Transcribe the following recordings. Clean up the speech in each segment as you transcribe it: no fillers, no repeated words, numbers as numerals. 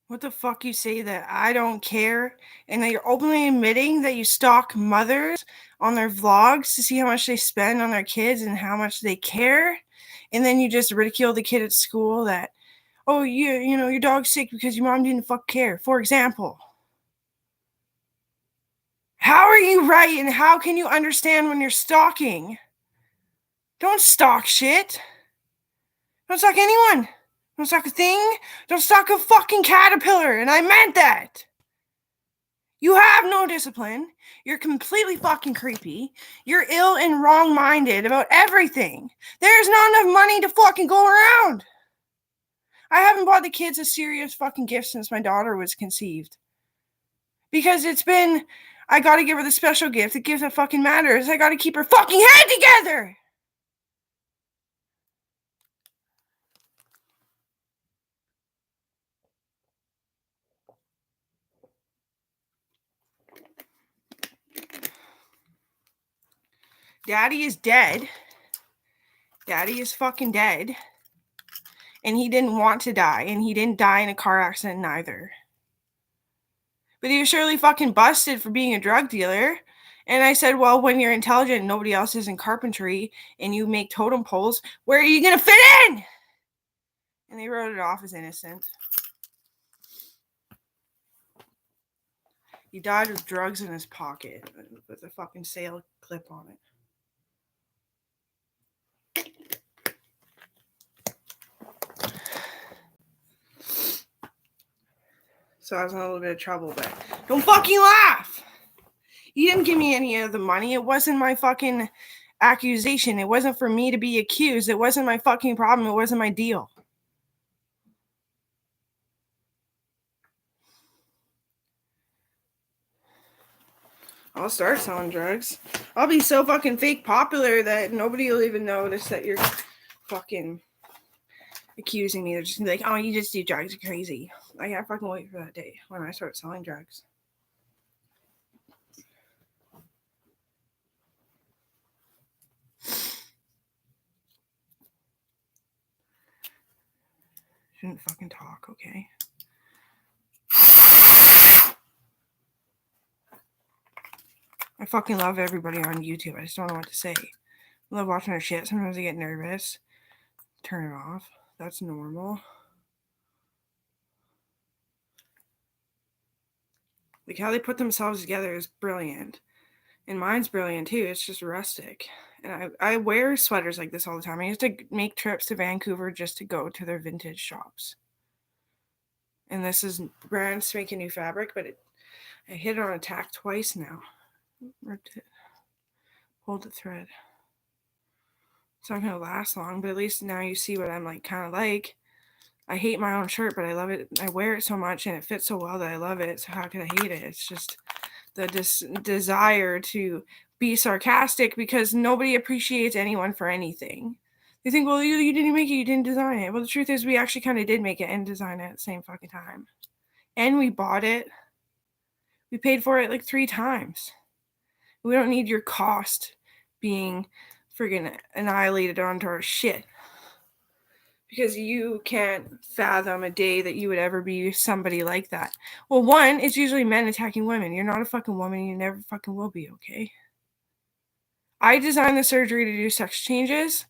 What the fuck you say that I don't care, and that you're openly admitting that you stalk mothers on their vlogs to see how much they spend on their kids and how much they care, and then you just ridicule the kid at school that, oh, you know, your dog's sick because your mom didn't fuck care, for example. How are you right, and how can you understand when you're stalking? Don't stalk shit. Don't stalk anyone. Don't stalk a thing. Don't stalk a fucking caterpillar, and I meant that. You have no discipline. You're completely fucking creepy. You're ill and wrong-minded about everything. There's not enough money to fucking go around. I haven't bought the kids a serious fucking gift since my daughter was conceived. Because it's been, I gotta give her the special gift, the gift that fucking matters. I gotta keep her fucking head together. Daddy is dead. Daddy is fucking dead. And he didn't want to die. And he didn't die in a car accident neither. But he was surely fucking busted for being a drug dealer. And I said, well, when you're intelligent and nobody else is in carpentry and you make totem poles, where are you going to fit in? And they wrote it off as innocent. He died with drugs in his pocket with a fucking sale clip on it. So I was in a little bit of trouble, but don't fucking laugh! You didn't give me any of the money. It wasn't my fucking accusation. It wasn't for me to be accused. It wasn't my fucking problem. It wasn't my deal. I'll start selling drugs. I'll be so fucking fake popular that nobody will even notice that you're fucking accusing me. They're just gonna be like, oh, you just do drugs, you're crazy. I can't fucking wait for that day when I start selling drugs. Shouldn't fucking talk, okay? I fucking love everybody on YouTube. I just don't know what to say. I love watching their shit. Sometimes I get nervous. Turn it off. That's normal. Like how they put themselves together is brilliant. And mine's brilliant too. It's just rustic. And I wear sweaters like this all the time. I used to make trips to Vancouver just to go to their vintage shops. And this is brand spanking new fabric, but I hit it on a tack twice now. Ripped it. Pulled the thread. It's not gonna last long, but at least now you see what I'm like kind of like. I hate my own shirt, but I love it. I wear it so much and it fits so well that I love it. So how can I hate it? It's just the desire to be sarcastic because nobody appreciates anyone for anything. They think, well, you didn't make it, you didn't design it. Well, the truth is we actually kind of did make it and design it at the same fucking time. And we bought it. We paid for it like 3 times. We don't need your cost being friggin' annihilated onto our shit. Because you can't fathom a day that you would ever be somebody like that. Well, one, it's usually men attacking women. You're not a fucking woman. You never fucking will be, okay? I designed the surgery to do sex changes.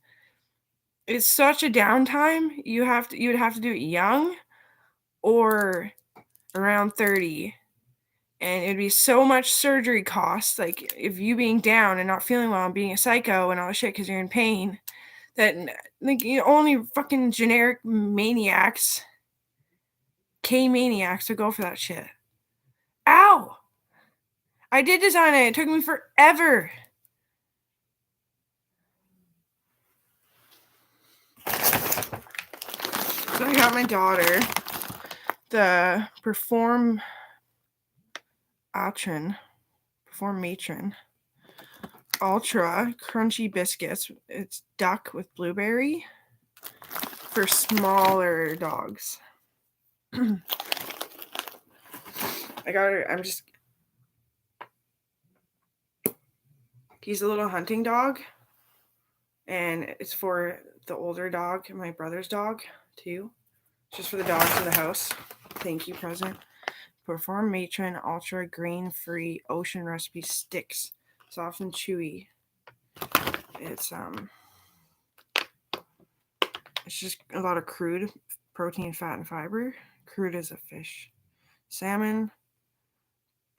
It's such a downtime. You would have to do it young or around 30. And it'd be so much surgery costs, like if you being down and not feeling well and being a psycho and all the shit because you're in pain, that like only fucking generic maniacs, K-maniacs would go for that shit. Ow! I did design it. It took me forever. So I got my daughter the Perform Matron Ultra Crunchy Biscuits. It's duck with blueberry for smaller dogs. I got her, he's a little hunting dog, and it's for the older dog, my brother's dog, too. Just for the dogs in the house. thank you present. Perform Matron Ultra Grain Free Ocean Recipe Sticks. Soft and chewy. It's just a lot of crude protein, fat, and fiber. Crude is a fish. Salmon,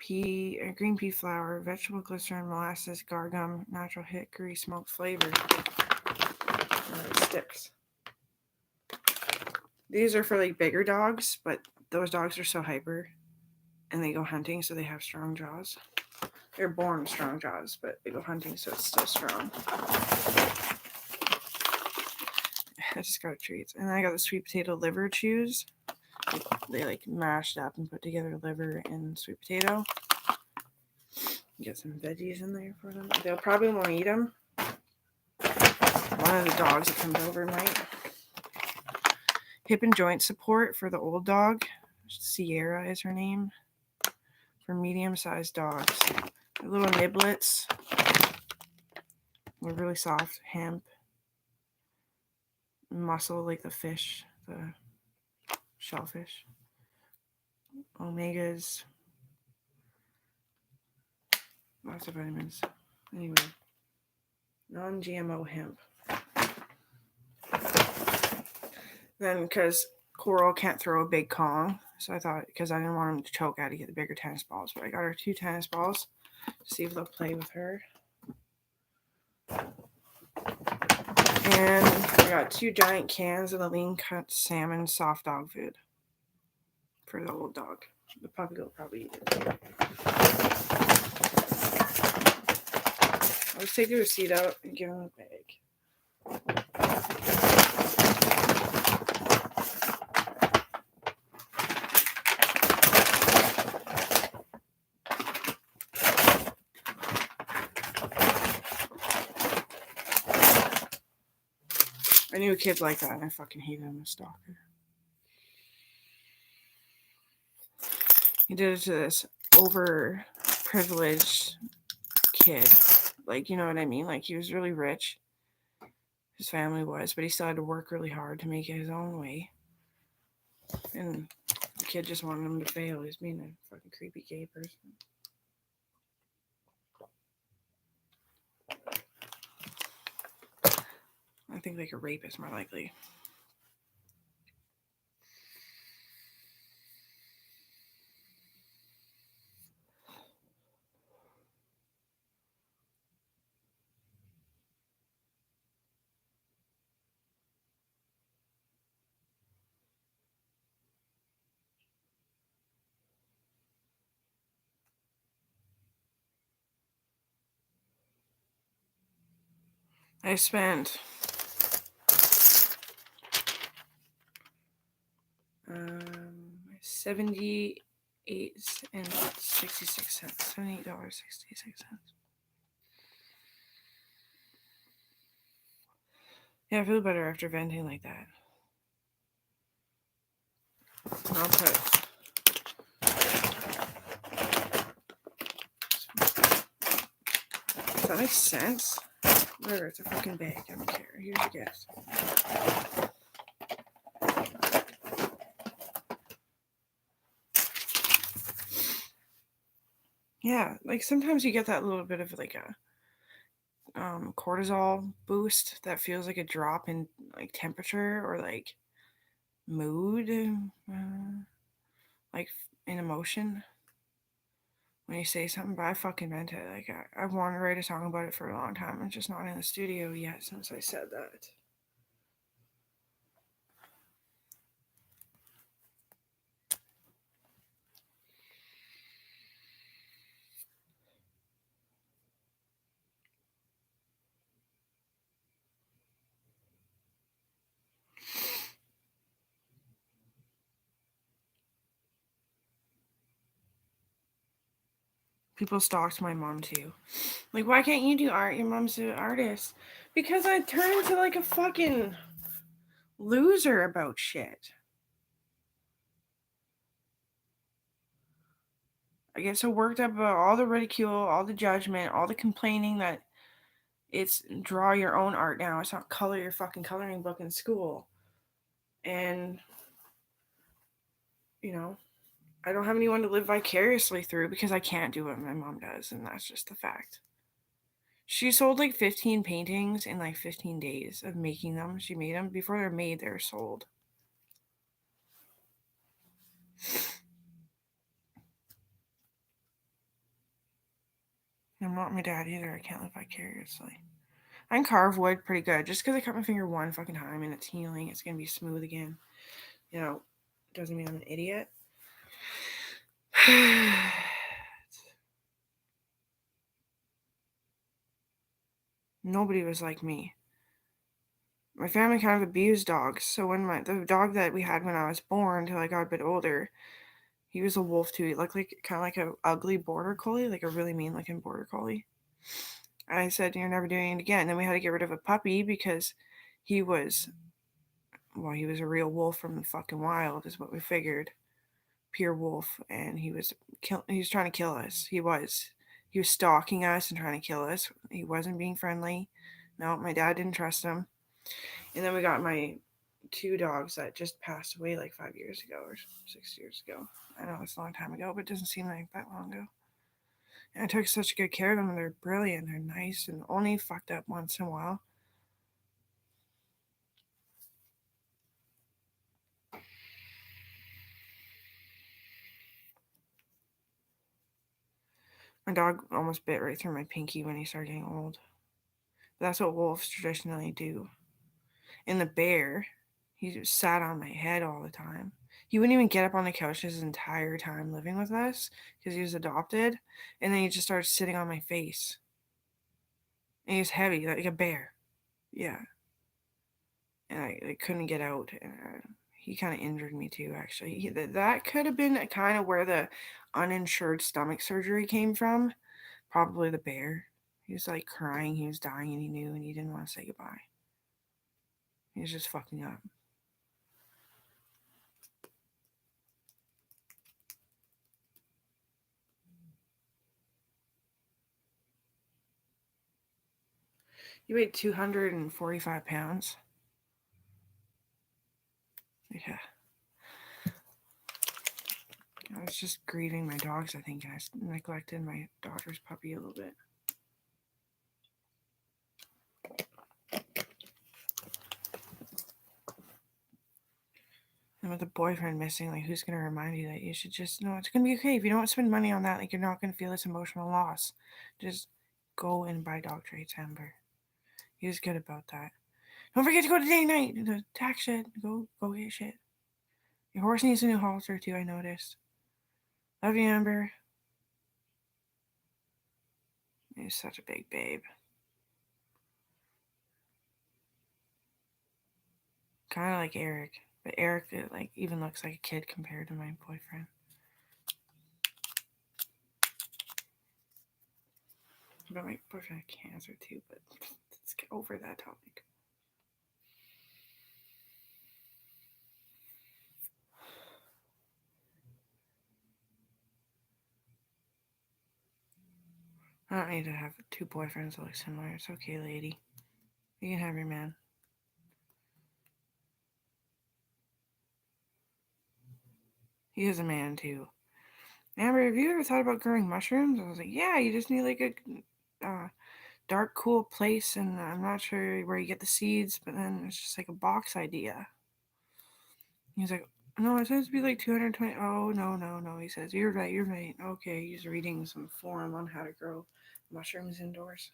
green pea flour, vegetable glycerin, molasses, gargum, natural hickory smoke flavor. Sticks. These are for like bigger dogs, but those dogs are so hyper and they go hunting, so they have strong jaws. They're born with strong jaws, but they go hunting, so it's still strong. I just got treats. And then I got the sweet potato liver chews. They like mashed up and put together liver and sweet potato. Get some veggies in there for them. They'll probably won't eat them. One of the dogs that comes over might. Hip and joint support for the old dog. Sierra is her name. For medium-sized dogs. The little niblets. They're really soft. Hemp. Muscle like the fish. The shellfish. Omegas. Lots of vitamins. Anyway. Non-GMO hemp. Then, because Coral can't throw a big Kong, so I thought, because I didn't want him to choke, I had to get the bigger tennis balls. But I got her 2 tennis balls to see if they'll play with her. And I got 2 giant cans of the lean cut salmon soft dog food for the old dog. The puppy will probably eat it. I'll just take the receipt out and give him a bag. I knew a kid like that, and I fucking hated him, a stalker. He did it to this overprivileged kid. Like, you know what I mean? Like, he was really rich. His family was, but he still had to work really hard to make it his own way. And the kid just wanted him to fail. He was being a fucking creepy gay person. I think like a rapist more likely. I spent $78.66. $78.66. Yeah, I feel better after venting like that. I'll put. Does that make sense? Whatever, it's a fucking bag. I don't care. Here's your gift. Yeah, like sometimes you get that little bit of like a cortisol boost that feels like a drop in like temperature or like mood, like in emotion when you say something. But I fucking meant it. Like I've wanted to write a song about it for a long time. I'm just not in the studio yet since I said that. People stalked my mom too. Like, why can't you do art? Your mom's an artist. Because I turn into like a fucking loser about shit. I get so worked up about all the ridicule, all the judgment, all the complaining that it's draw your own art now. It's not color your fucking coloring book in school. And you know, I don't have anyone to live vicariously through because I can't do what my mom does, and that's just the fact. She sold like 15 paintings in like 15 days of making them. She made them before they're made, they're sold. I'm not my dad either. I can't live vicariously. I can carve wood pretty good. Just because I cut my finger one fucking time and it's healing, it's gonna be smooth again. You know, doesn't mean I'm an idiot. Nobody was like me. My family kind of abused dogs. So when the dog that we had when I was born till I got a bit older, he was a wolf too. He looked like kind of like a ugly border collie, like a really mean looking border collie. And I said, "You're never doing it again." And then we had to get rid of a puppy because he was, well, he was a real wolf from the fucking wild, is what we figured. Pure wolf, and he was trying to kill us. He was stalking us and trying to kill us. He wasn't being friendly. No, my dad didn't trust him. And then we got my two dogs that just passed away like 5 years ago or 6 years ago. I know it's a long time ago, but it doesn't seem like that long ago. And I took such good care of them. They're brilliant. They're nice and only fucked up once in a while. My dog almost bit right through my pinky when he started getting old. But that's what wolves traditionally do. And the bear, he just sat on my head all the time. He wouldn't even get up on the couch his entire time living with us because he was adopted. And then he just started sitting on my face. And he was heavy, like a bear. Yeah. And I couldn't get out. And he kind of injured me too, actually. That could have been kind of where the uninsured stomach surgery came from. Probably the bear. He was like crying, he was dying, and he knew, and he didn't want to say goodbye. He was just fucking up. You weighed 245 pounds. Yeah. I was just grieving my dogs, I think, and I neglected my daughter's puppy a little bit. And with a boyfriend missing, like, who's going to remind you that you should just, no, it's going to be okay. If you don't spend money on that, like, you're not going to feel this emotional loss. Just go and buy dog treats, Amber. He was good about that. Don't forget to go to day night. The tax shit. Go get shit. Your horse needs a new halter, too, I noticed. Love you, Amber. He's such a big babe. Kind of like Eric. But Eric, like, even looks like a kid compared to my boyfriend. But my boyfriend had cancer too, but let's get over that topic. I don't need to have two boyfriends that look similar. It's okay, lady. You can have your man. He is a man too. Amber, have you ever thought about growing mushrooms? I was like, yeah, you just need like a dark, cool place, and I'm not sure where you get the seeds, but then it's just like a box idea. He's like, no, it says to be like 220. Oh, no. He says, you're right. Okay, he's reading some forum on how to grow mushrooms indoors.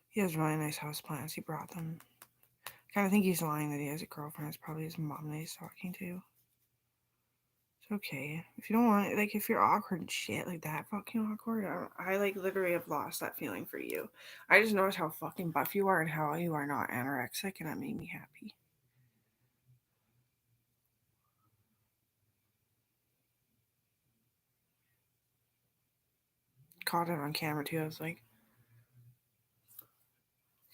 He has really nice house plants. He brought them. I kind of think he's lying that he has a girlfriend. It's probably his mom that he's talking to. It's okay. If you don't want it, like, if you're awkward and shit, like that fucking awkward, I like literally have lost that feeling for you. I just noticed how fucking buff you are and how you are not anorexic, and that made me happy. Caught it on camera too. I was like,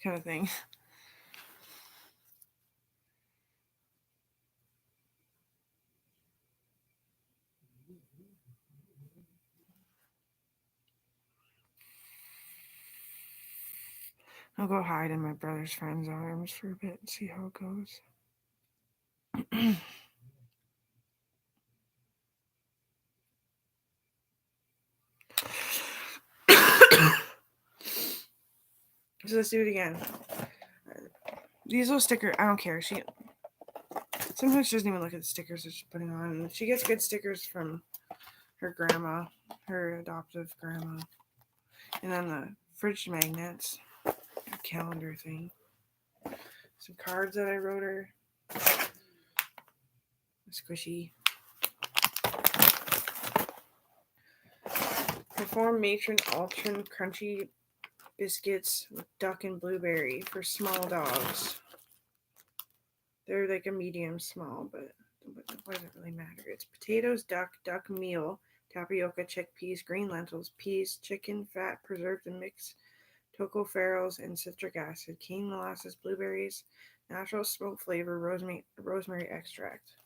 kind of thing. I'll go hide in my brother's friend's arms for a bit and see how it goes. So let's do it again. These little stickers, I don't care. Sometimes she doesn't even look at the stickers that she's putting on. She gets good stickers from her grandma, her adoptive grandma. And then the fridge magnets, a calendar thing. Some cards that I wrote her. Squishy. Perform matron altern crunchy biscuits with duck and blueberry for small dogs. They're like a medium small, but what does it really matter? It's potatoes, duck meal, tapioca, chickpeas, green lentils, peas, chicken fat preserved and mixed, tocopherols, and citric acid, cane molasses, blueberries, natural smoke flavor, rosemary extract.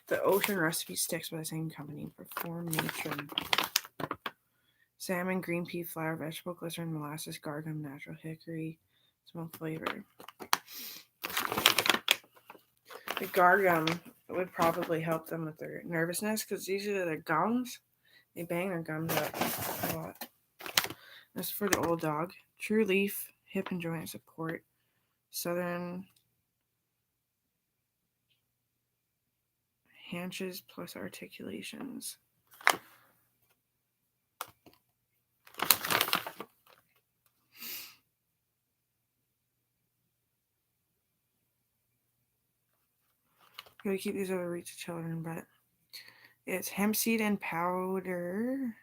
The Ocean Recipe Sticks by the same company. Perform Matron. Salmon, green pea flour, vegetable glycerin, molasses, gargum, natural hickory, smoke flavor. The gargum would probably help them with their nervousness because usually their gums, they bang their gums up a lot. This is for the old dog. True Leaf, hip and joint support. Southern Hanches plus articulations. Gotta keep these out of reach of children, but it's hemp seed and powder,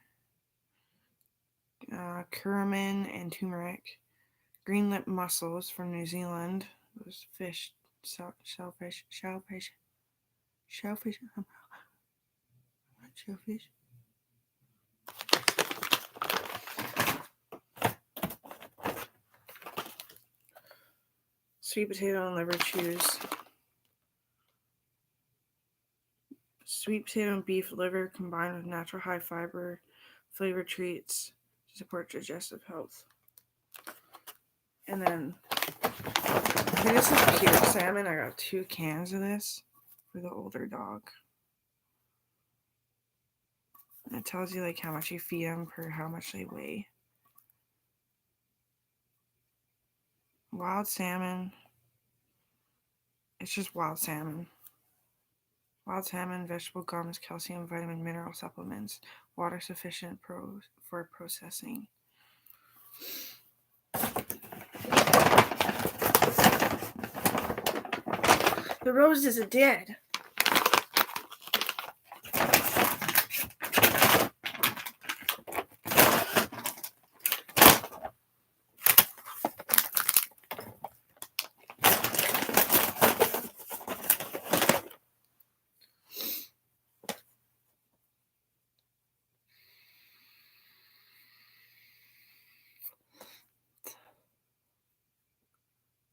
curcumin and turmeric, green lip mussels from New Zealand. Those fish, shellfish. Sweet potato and liver chews. Sweet potato and beef liver combined with natural high fiber flavor treats to support digestive health. And then this is pure salmon. I got 2 cans of this for the older dog. And it tells you like how much you feed them per how much they weigh. Wild salmon. It's just wild salmon. Wild salmon, vegetable gums, calcium, vitamin, mineral supplements, water sufficient for processing. The roses are dead.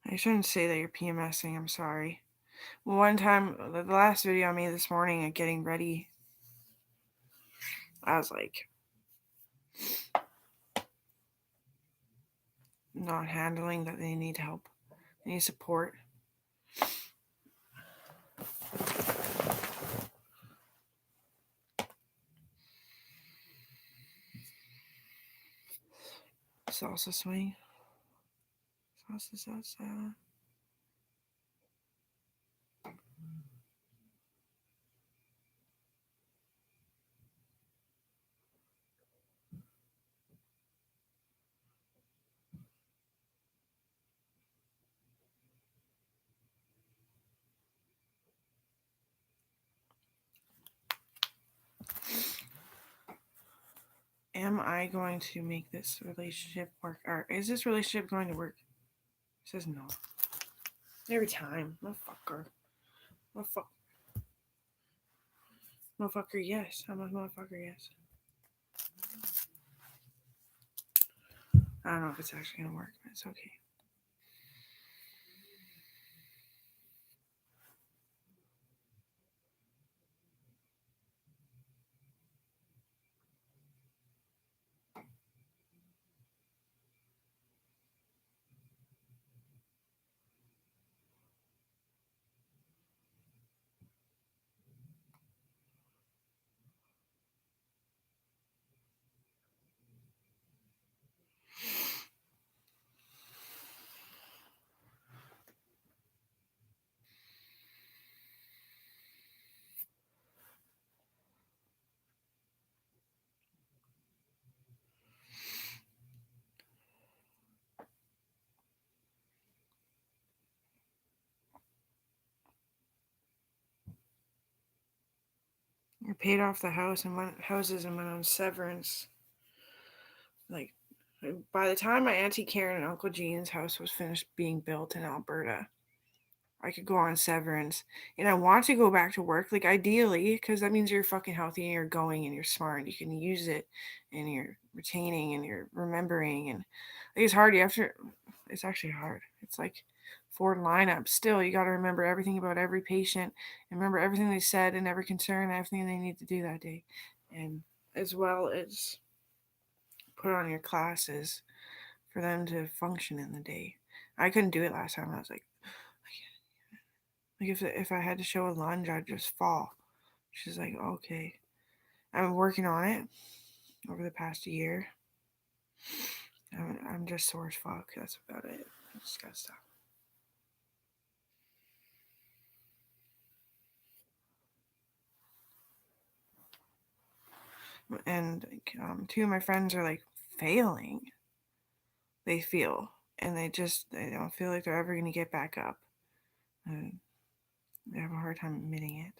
I shouldn't say that you're PMSing, I'm sorry. One time, the last video I made this morning at getting ready, I was like, not handling that they need help. They need support. Salsa swing. Salsa. Am I going to make this relationship work? Or is this relationship going to work? It says no. Every time. Motherfucker. Motherfucker, yes. I'm a motherfucker, yes. I don't know if it's actually going to work, but it's okay. I paid off the houses and went on severance. Like, by the time my Auntie Karen and Uncle Gene's house was finished being built in Alberta, I could go on severance. And I want to go back to work, like ideally, because that means you're fucking healthy and you're going and you're smart and you can use it and you're retaining and you're remembering. And like, it's hard. It's actually hard. It's like 4 lineups. Still, you got to remember everything about every patient and remember everything they said and every concern and everything they need to do that day. And as well as put on your classes for them to function in the day. I couldn't do it last time. I was like if I had to show a lunge, I'd just fall. She's like, okay. I'm working on it over the past year. I'm just sore as fuck. That's about it. I just gotta stop. And two of my friends are like failing. They feel, and they don't feel like they're ever gonna get back up. And they have a hard time admitting it.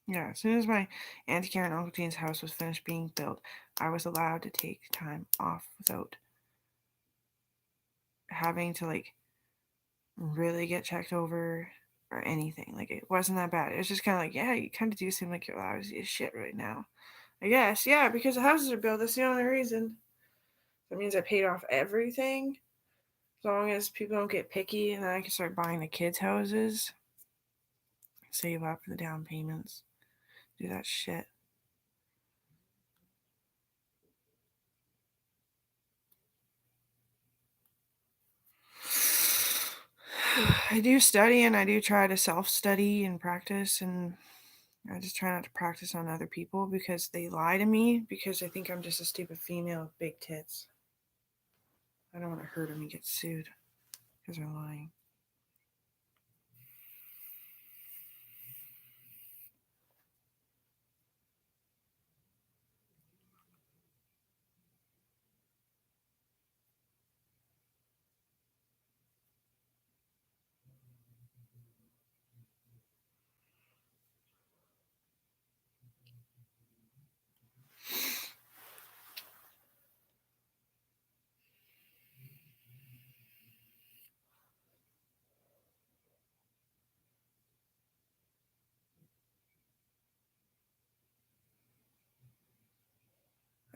Yeah, as soon as my Auntie Karen and Uncle Gene's house was finished being built, I was allowed to take time off without having to like really get checked over or anything. Like it wasn't that bad. It was just kind of like, yeah, you kind of do seem like you're lousy as shit right now. I guess, yeah, because the houses are built. That's the only reason. That means I paid off everything. As long as people don't get picky, and then I can start buying the kids' houses, save up for the down payments, do that shit. I do study and I do try to self study and practice, and I just try not to practice on other people because they lie to me because they think I'm just a stupid female with big tits. I don't want to hurt them and get sued because they're lying.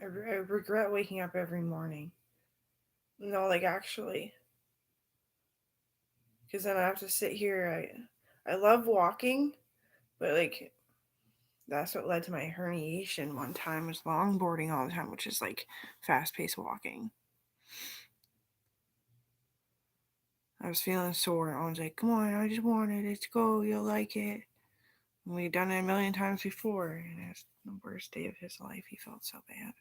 I regret waking up every morning. No, like actually, because then I have to sit here. I love walking, but like that's what led to my herniation one time was longboarding all the time, which is like fast paced walking. I was feeling sore. I was like, come on, I just want it. Let's go. You'll like it. And we'd done it a million times before, and it was the worst day of his life. He felt so bad.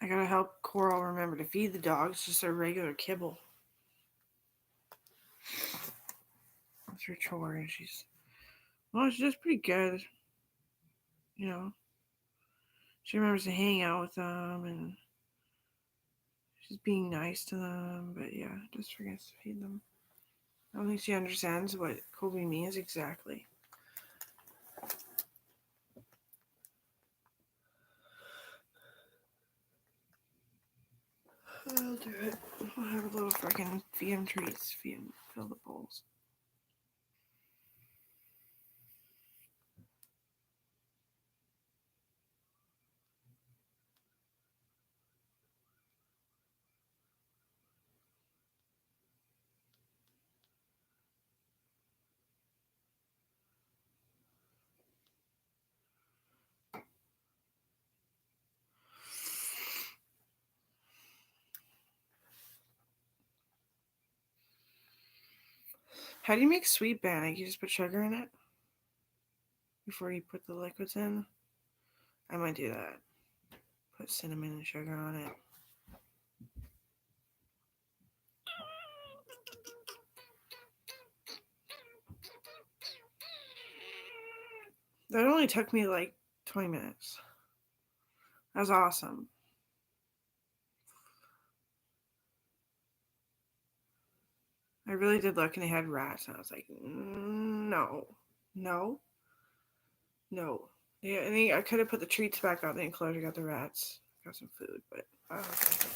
I gotta help Coral remember to feed the dogs just a regular kibble. That's her chore, and she's just pretty good. You know, she remembers to hang out with them, and she's being nice to them. But yeah, just forgets to feed them. I don't think she understands what Kobe means exactly. I'll do it. I'll have a little freaking feed him treats, fill the bowls. How do you make sweet bannock? You just put sugar in it before you put the liquids in? I might do that. Put cinnamon and sugar on it. That only took me like 20 minutes. That was awesome. I really did look and it had rats, and I was like, no, no, no. Yeah, and I could have put the treats back out. The enclosure got the rats. Got some food, but okay.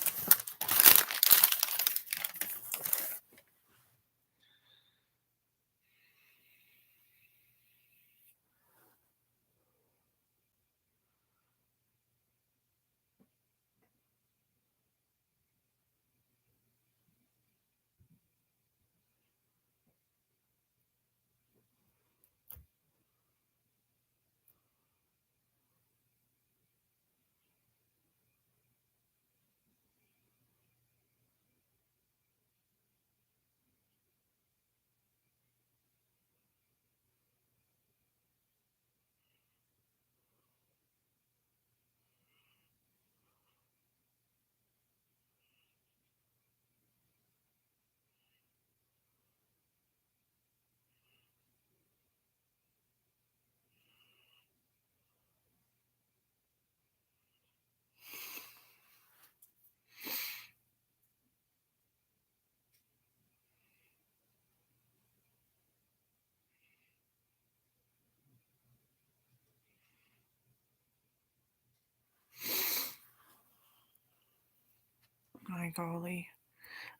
My golly.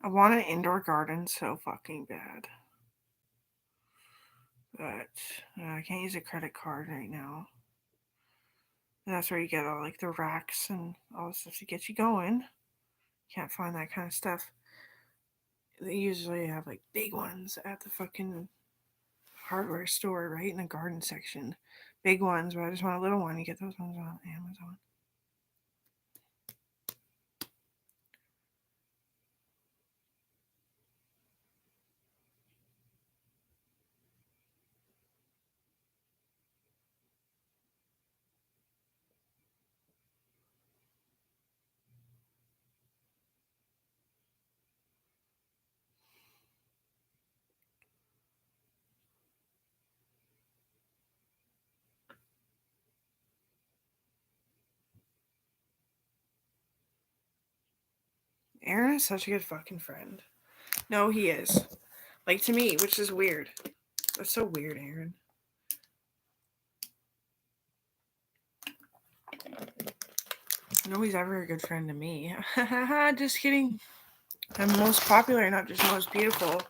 I want an indoor garden so fucking bad. But I can't use a credit card right now. And that's where you get all like the racks and all the stuff to get you going. Can't find that kind of stuff. They usually have like big ones at the fucking hardware store, right in the garden section. Big ones, but I just want a little one. You get those ones on Amazon. Aaron is such a good fucking friend. No, he is. Like to me, which is weird. That's so weird, Aaron. Nobody's ever a good friend to me. Just kidding. I'm most popular, not just most beautiful.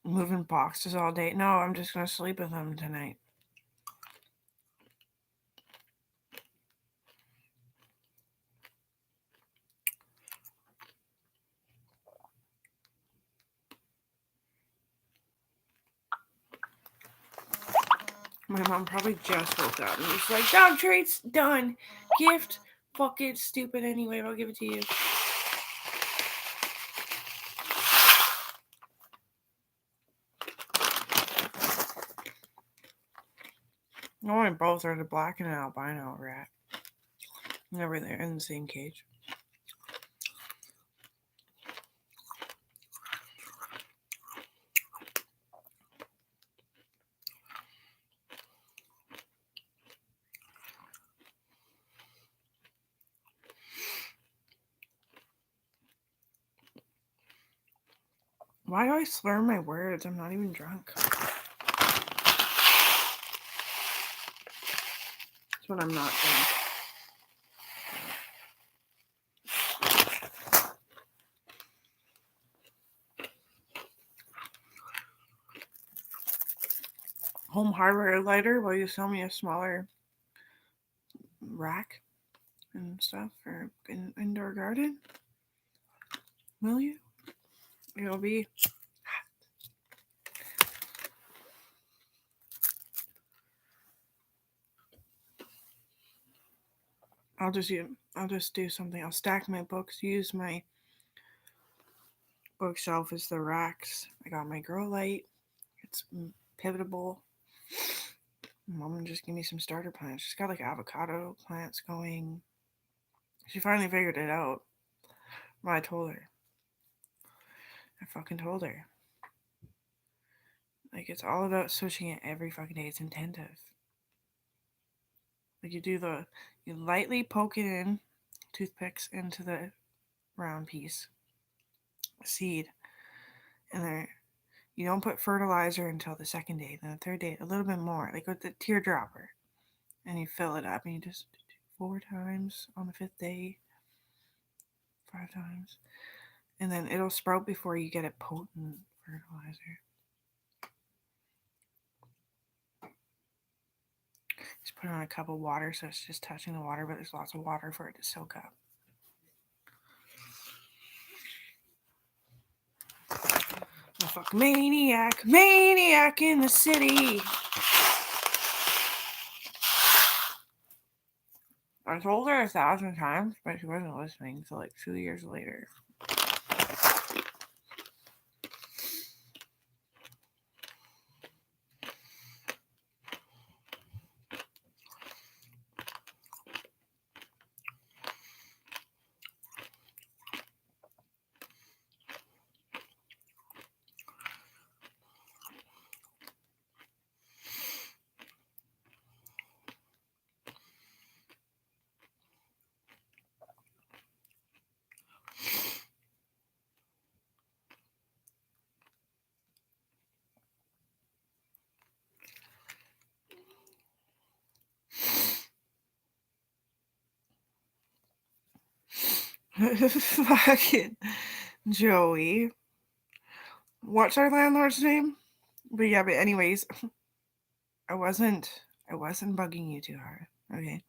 moving boxes all day. No, I'm just gonna sleep with them tonight. My mom probably just woke up and was like, dog treats, done. Gift, fuck it, stupid anyway, I'll give it to you. No, and both are the black and an albino rat. Never there in the same cage. Why do I slur my words? I'm not even drunk. That's when I'm not drunk. Home hardware lighter, will you sell me a smaller rack and stuff for an indoor garden? Will you? It'll be I'll just do something. I'll stack my books, use my bookshelf as the racks. I got my grow light. It's pivotable. Mom just gave me some starter plants. She's got like avocado plants going. She finally figured it out. Well, I told her. I fucking told her. Like, it's all about switching it every fucking day. It's intensive. Like, you lightly poke it in, toothpicks into the round piece, seed, and there, you don't put fertilizer until the second day. Then the third day, a little bit more, like with the teardropper, and you fill it up, and you just do 4 times on the 5th day, 5 times, and then it'll sprout before you get a potent fertilizer. Just put on a cup of water so it's just touching the water, but there's lots of water for it to soak up. A fucking maniac in the city. I told her 1,000 times, but she wasn't listening until like 2 years later. Fucking Joey. What's our landlord's name? But yeah, but anyways, I wasn't bugging you too hard. Okay.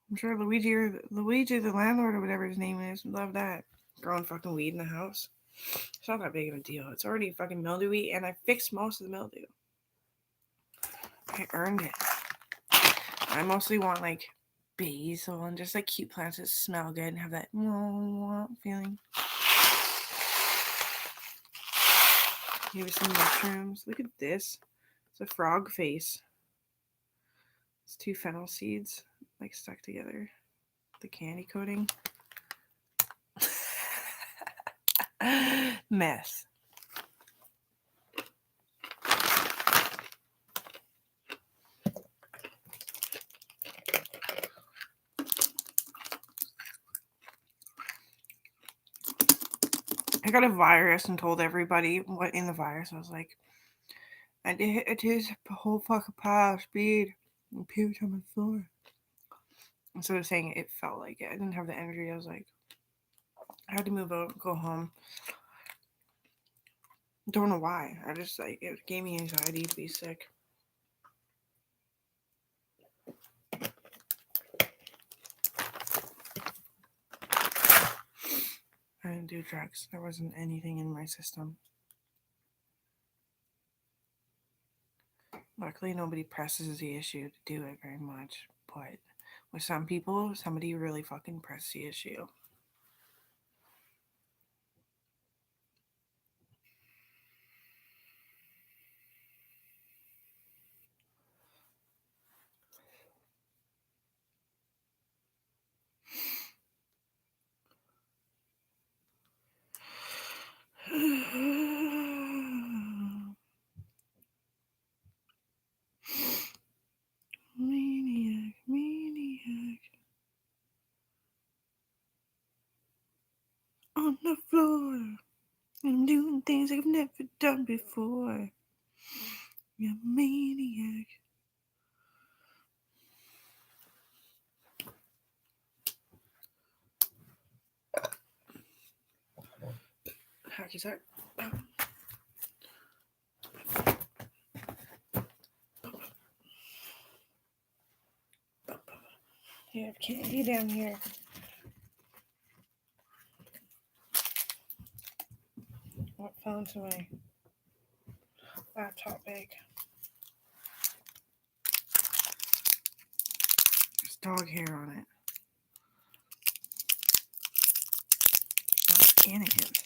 I'm sure Luigi, the landlord or whatever his name is, would love that. Growing fucking weed in the house. It's not that big of a deal. It's already fucking mildewy, and I fixed most of the mildew. I earned it. I mostly want like basil and just like cute plants that smell good and have that feeling. Maybe some mushrooms. Look at this. It's a frog face. It's 2 fennel seeds like stuck together. The candy coating. Mess. I got a virus and told everybody what in the virus. I was like, I did hit a whole fucking pile of speed and puked on my floor. Instead of saying it felt like it, I didn't have the energy. I was like, I had to move out, go home. Don't know why. I just like it gave me anxiety to be sick. I didn't do drugs. There wasn't anything in my system. Luckily, nobody presses the issue to do it very much. But with some people, somebody really fucking presses the issue. Maniac, maniac. On the floor. I'm doing things I've never done before. You're a maniac. Hacky sack. You have candy down here. What fell into my laptop bag? There's dog hair on it. Not in it.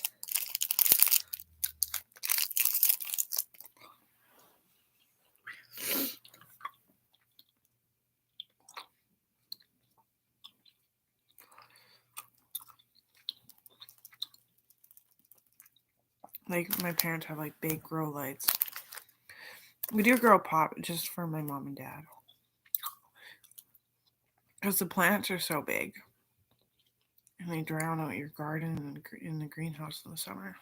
Like, my parents have like big grow lights. We do grow pop just for my mom and dad. Because the plants are so big. And they drown out your garden in the greenhouse in the summer.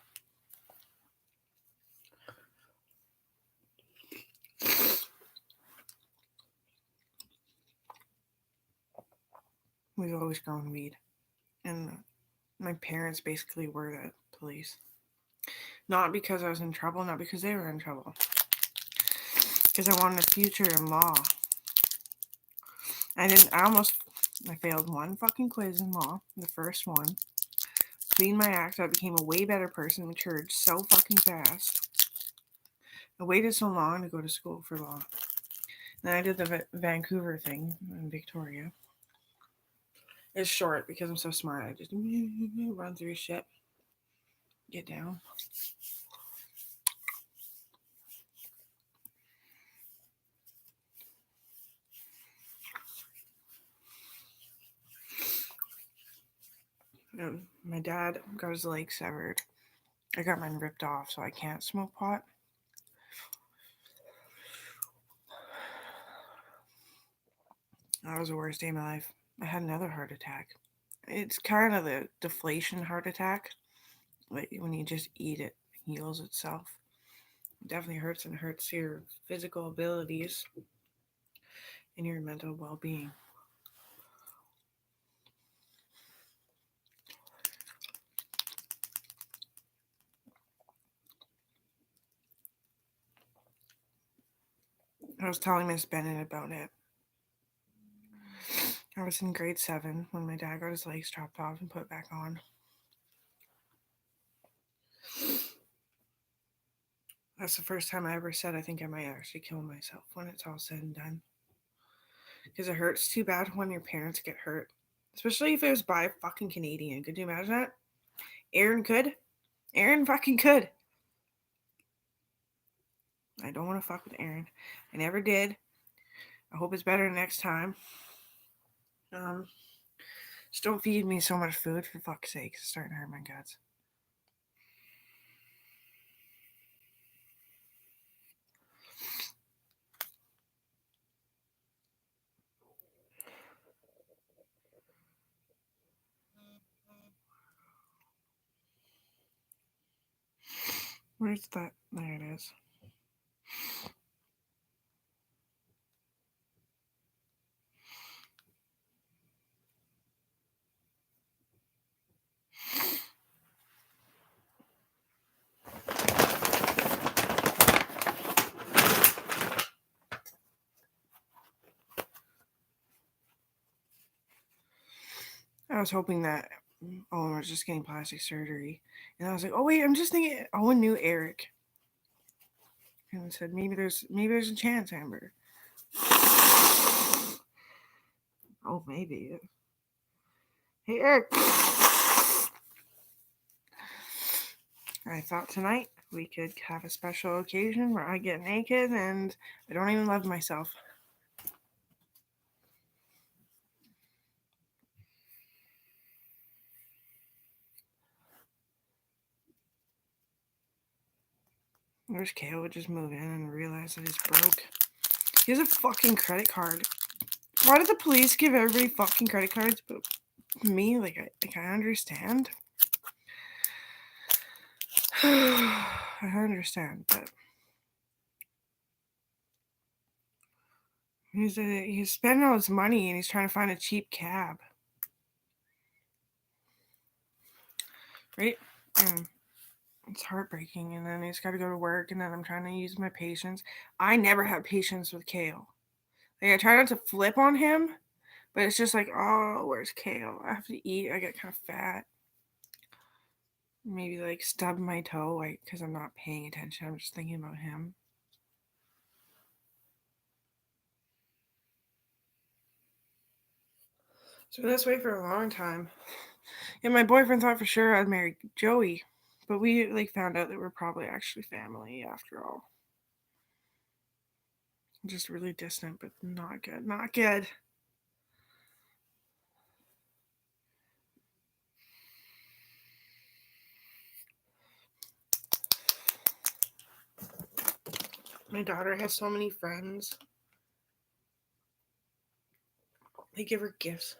We've always grown weed. And my parents basically were the police. Not because I was in trouble, not because they were in trouble. Because I wanted a future in law. I failed one fucking quiz in law, the first one. Cleaned my act, I became a way better person, matured so fucking fast. I waited so long to go to school for law. Then I did the Vancouver thing in Victoria. It's short because I'm so smart. I just run through shit. Get down. My dad got his leg severed. I got mine ripped off, so I can't smoke pot. That was the worst day of my life. I had another heart attack. It's kind of the deflation heart attack. Like when you just eat it, it heals itself. It definitely hurts and hurts your physical abilities and your mental well-being. I was telling Miss Bennett about it. I was in grade 7 when my dad got his legs chopped off and put back on. That's the first time I ever said I think I might actually kill myself when it's all said and done. Because it hurts too bad when your parents get hurt. Especially if it was by a fucking Canadian. Could you imagine that? Aaron could. Aaron fucking could. I don't want to fuck with Aaron. I never did. I hope it's better next time. Just don't feed me so much food, for fuck's sake. It's starting to hurt my guts. Where's that? There it is. was hoping that Owen was just getting plastic surgery. And I was like, oh wait, I'm just thinking Owen knew Eric. And said, maybe there's a chance, Amber. Oh, maybe. Hey, Eric. I thought tonight we could have a special occasion where I get naked and I don't even love myself. I wish Kale would just move in and realize that he's broke. He has a fucking credit card. Why did the police give everybody fucking credit cards but me? I understand. I understand, but he's spending all his money and he's trying to find a cheap cab. Right? And it's heartbreaking. And then he's got to go to work, and then I'm trying to use my patience. I never have patience with Kale. I try not to flip on him, but it's just like, oh, where's Kale? I have to eat. I get kind of fat. Maybe stub my toe because I'm not paying attention. I'm just thinking about him. So this way for a long time. And my boyfriend thought for sure I'd marry Joey, but we found out that we're probably actually family after all. Just really distant, but not good. Not good. My daughter has so many friends. They give her gifts.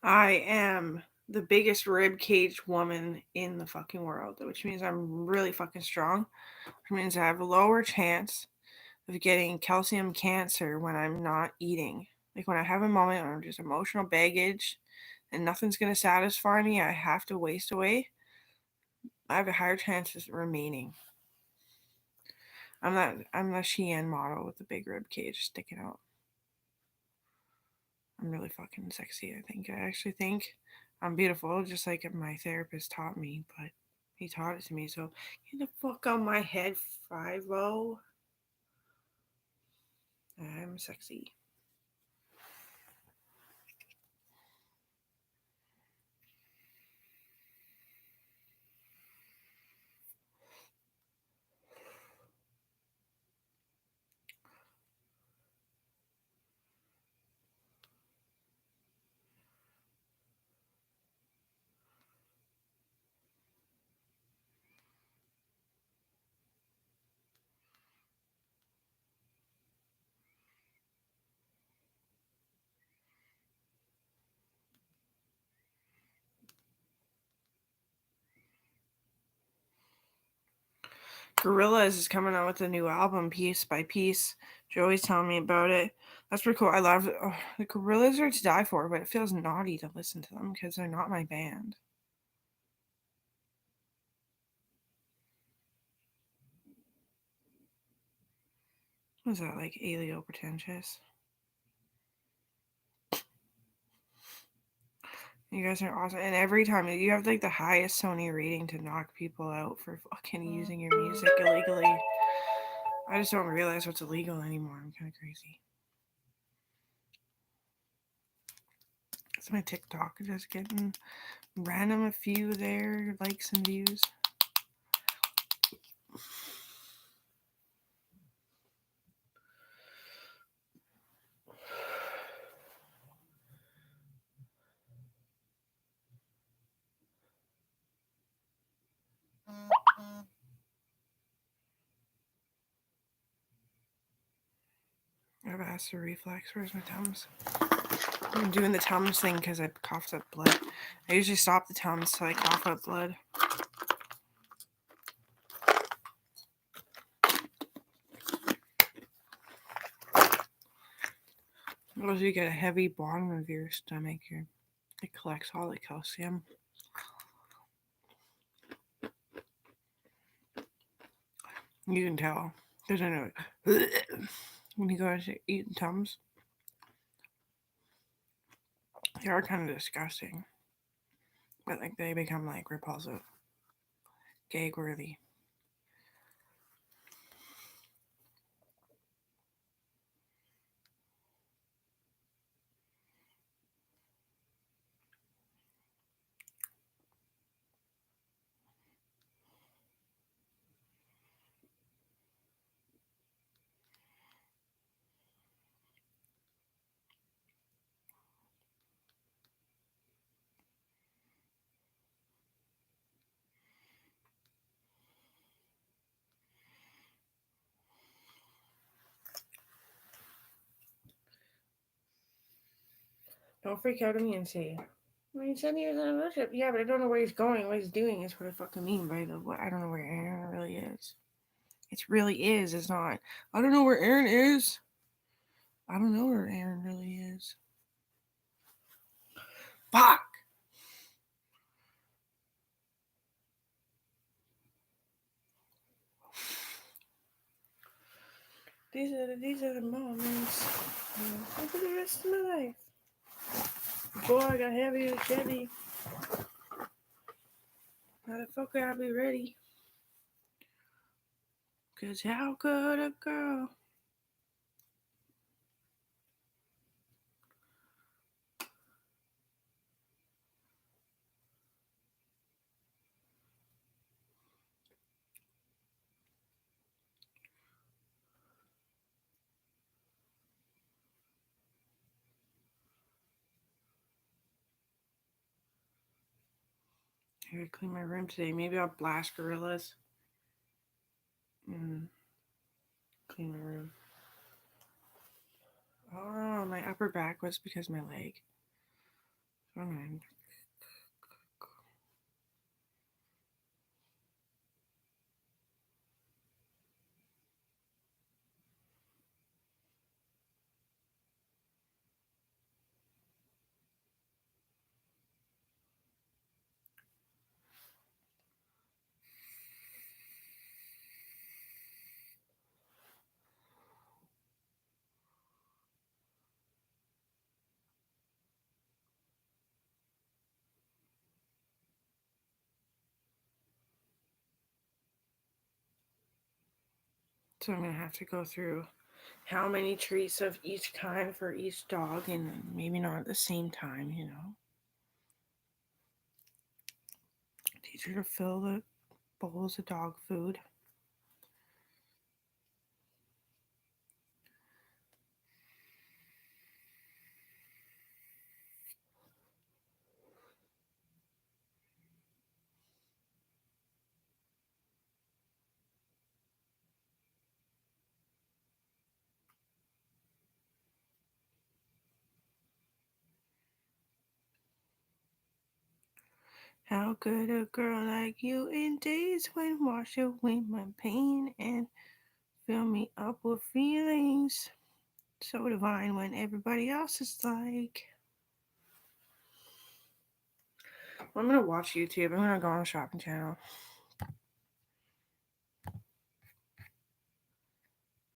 I am the biggest rib cage woman in the fucking world, which means I'm really fucking strong, which means I have a lower chance of getting calcium cancer when I'm not eating. When I have a moment where I'm just emotional baggage and nothing's going to satisfy me, I have to waste away, I have a higher chance of remaining. I'm the Shein model with the big rib cage sticking out. I'm really fucking sexy, I think. I actually think I'm beautiful, just like my therapist taught me, but he taught it to me, so get the fuck on my head, 5-0. I'm sexy. Gorillaz is coming out with a new album, Piece by Piece. Joey's telling me about it. That's pretty cool. I love it. Oh, the Gorillaz are to die for, but it feels naughty to listen to them because they're not my band. Was that alio pretentious? You guys are awesome. And every time you have the highest Sony rating to knock people out for fucking using your music illegally. I just don't realize what's illegal anymore. I'm kind of crazy. It's my TikTok just getting random a few there, likes and views. have acid reflux. Where's my Tums? I'm doing the Tums thing because I coughed up blood. I usually stop the Tums till I cough up blood. Once you get a heavy bottom of your stomach, it collects all the calcium. You can tell. Because I know when you go to eat Tums, they are kind of disgusting. But like they become like repulsive. Gag worthy. Don't freak out at me and say, well, he said he was on a road trip. Yeah, but I don't know where he's going. What he's doing is what I fucking mean by the what. I don't know where Aaron really is. It really is. It's not. I don't know where Aaron is. I don't know where Aaron really is. Fuck. These are the moments for the rest of my life. Boy, I got heavy with Chevy. How the fuck I be ready? Cause how could a girl? I gotta clean my room today. Maybe I'll blast Gorillaz. Clean my room. Oh, my upper back was because my leg. Oh, man. So I'm gonna have to go through how many treats of each kind for each dog, and maybe not at the same time, you know. Teach her to fill the bowls of dog food. How could a girl like you in days when wash away my pain and fill me up with feelings so divine when everybody else is like. I'm gonna watch YouTube. I'm gonna go on a shopping channel.